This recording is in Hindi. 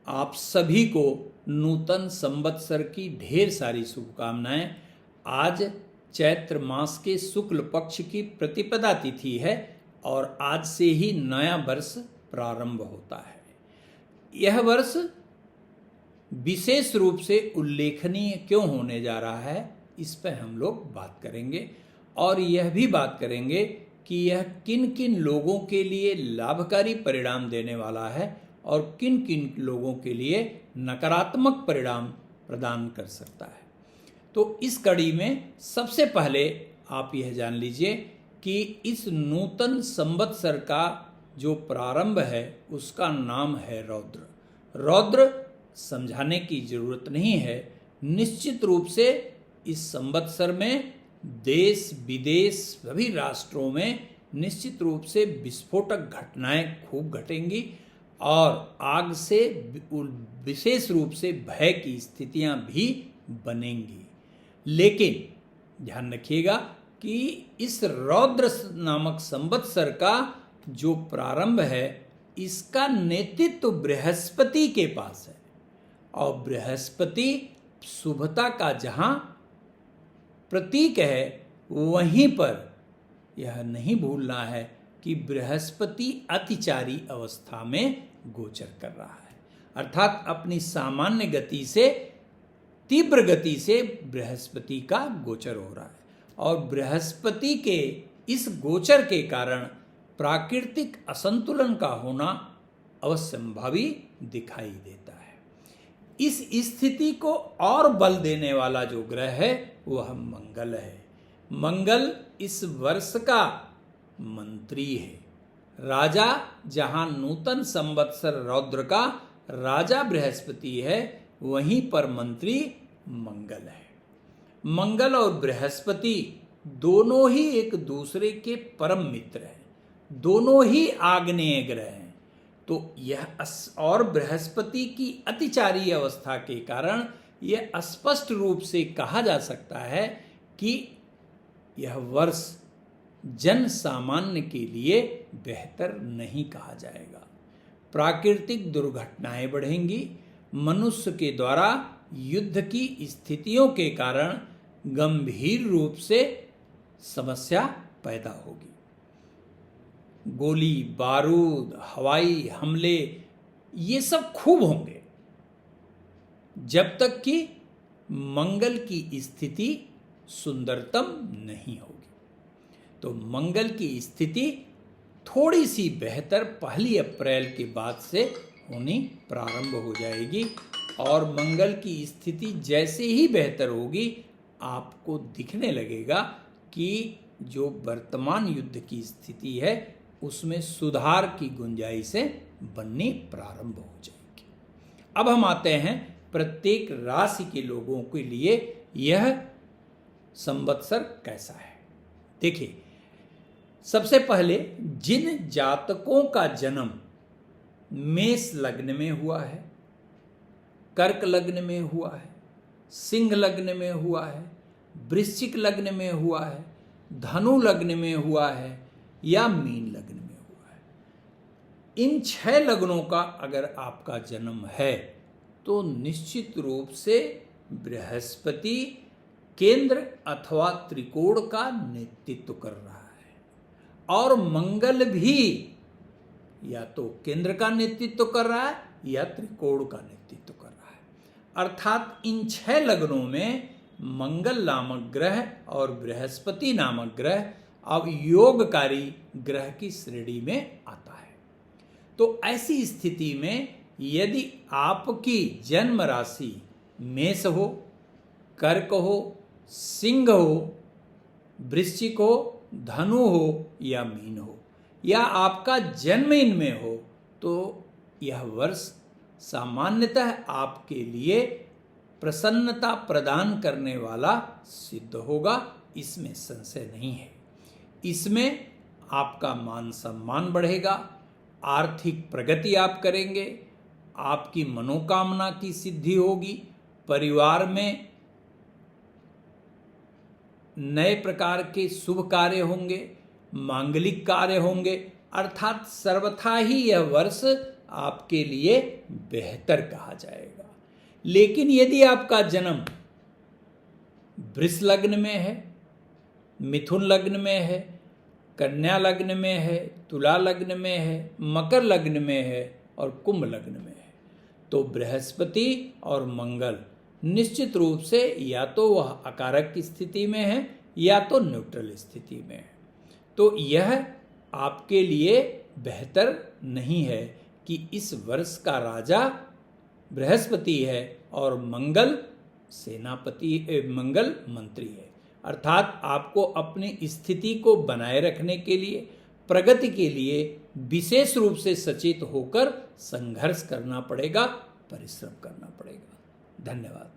आप सभी को नूतन संवत्सर की ढेर सारी शुभकामनाएं। आज चैत्र मास के शुक्ल पक्ष की प्रतिपदा तिथि है और आज से ही नया वर्ष प्रारंभ होता है। यह वर्ष विशेष रूप से उल्लेखनीय क्यों होने जा रहा है, इस पर हम लोग बात करेंगे और यह भी बात करेंगे कि यह किन किन लोगों के लिए लाभकारी परिणाम देने वाला है और किन किन लोगों के लिए नकारात्मक परिणाम प्रदान कर सकता है। तो इस कड़ी में सबसे पहले आप यह जान लीजिए कि इस नूतन संवत्सर का जो प्रारंभ है उसका नाम है रौद्र। रौद्र समझाने की जरूरत नहीं है। निश्चित रूप से इस संवत्सर में देश विदेश सभी राष्ट्रों में निश्चित रूप से विस्फोटक घटनाएं खूब घटेंगी और आग से विशेष रूप से भय की स्थितियां भी बनेंगी। लेकिन ध्यान रखिएगा कि इस रौद्र नामक संवत्सर का जो प्रारंभ है इसका नेतृत्व बृहस्पति के पास है और बृहस्पति शुभता का जहां प्रतीक है वहीं पर यह नहीं भूलना है कि बृहस्पति अतिचारी अवस्था में गोचर कर रहा है, अर्थात अपनी सामान्य गति से तीव्र गति से बृहस्पति का गोचर हो रहा है और बृहस्पति के इस गोचर के कारण प्राकृतिक असंतुलन का होना अवश्यंभावी दिखाई देता है। इस स्थिति को और बल देने वाला जो ग्रह है वह मंगल है। मंगल इस वर्ष का मंत्री है। राजा जहां नूतन संवत्सर रौद्र का राजा बृहस्पति है वहीं पर मंत्री मंगल है। मंगल और बृहस्पति दोनों ही एक दूसरे के परम मित्र हैं, दोनों ही आग्नेय ग्रह हैं। तो यह और बृहस्पति की अतिचारी अवस्था के कारण यह स्पष्ट रूप से कहा जा सकता है कि यह वर्ष जन सामान्य के लिए बेहतर नहीं कहा जाएगा। प्राकृतिक दुर्घटनाएं बढ़ेंगी। मनुष्य के द्वारा युद्ध की स्थितियों के कारण गंभीर रूप से समस्या पैदा होगी। गोली बारूद, हवाई हमले ये सब खूब होंगे जब तक कि मंगल की स्थिति सुंदरतम नहीं होगी। तो मंगल की स्थिति थोड़ी सी बेहतर 1 अप्रैल के बाद से होनी प्रारंभ हो जाएगी और मंगल की स्थिति जैसे ही बेहतर होगी आपको दिखने लगेगा कि जो वर्तमान युद्ध की स्थिति है उसमें सुधार की गुंजाइशें बननी प्रारंभ हो जाएगी। अब हम आते हैं प्रत्येक राशि के लोगों के लिए यह संवत्सर कैसा है। देखिए, सबसे पहले जिन जातकों का जन्म मेष लग्न में हुआ है, कर्क लग्न में हुआ है, सिंह लग्न में हुआ है, वृश्चिक लग्न में हुआ है, धनु लग्न में हुआ है या मीन लग्न में हुआ है, इन 6 लग्नों का अगर आपका जन्म है तो निश्चित रूप से बृहस्पति केंद्र अथवा त्रिकोण का नेतृत्व कर रहा है और मंगल भी या तो केंद्र का नेतृत्व कर रहा है या त्रिकोण का नेतृत्व कर रहा है। अर्थात इन 6 लग्नों में मंगल नामक ग्रह और बृहस्पति नामक ग्रह अब योगकारी ग्रह की श्रेणी में आता है। तो ऐसी स्थिति में यदि आपकी जन्म राशि मेष हो, कर्क हो, सिंह हो, वृश्चिक हो, धनु हो या मीन हो या आपका जन्म इनमें हो तो यह वर्ष सामान्यतः आपके लिए प्रसन्नता प्रदान करने वाला सिद्ध होगा, इसमें संशय नहीं है। इसमें आपका मान सम्मान बढ़ेगा, आर्थिक प्रगति आप करेंगे, आपकी मनोकामना की सिद्धि होगी, परिवार में नए प्रकार के शुभ कार्य होंगे, मांगलिक कार्य होंगे। अर्थात सर्वथा ही यह वर्ष आपके लिए बेहतर कहा जाएगा। लेकिन यदि आपका जन्म वृष लग्न में है, मिथुन लग्न में है, कन्या लग्न में है, तुला लग्न में है, मकर लग्न में है और कुंभ लग्न में है, तो बृहस्पति और मंगल निश्चित रूप से या तो वह अकारक की स्थिति में है या तो न्यूट्रल स्थिति में है। तो यह आपके लिए बेहतर नहीं है कि इस वर्ष का राजा बृहस्पति है और मंगल मंगल मंत्री है। अर्थात आपको अपनी स्थिति को बनाए रखने के लिए, प्रगति के लिए विशेष रूप से सचेत होकर संघर्ष करना पड़ेगा, परिश्रम करना पड़ेगा। धन्यवाद।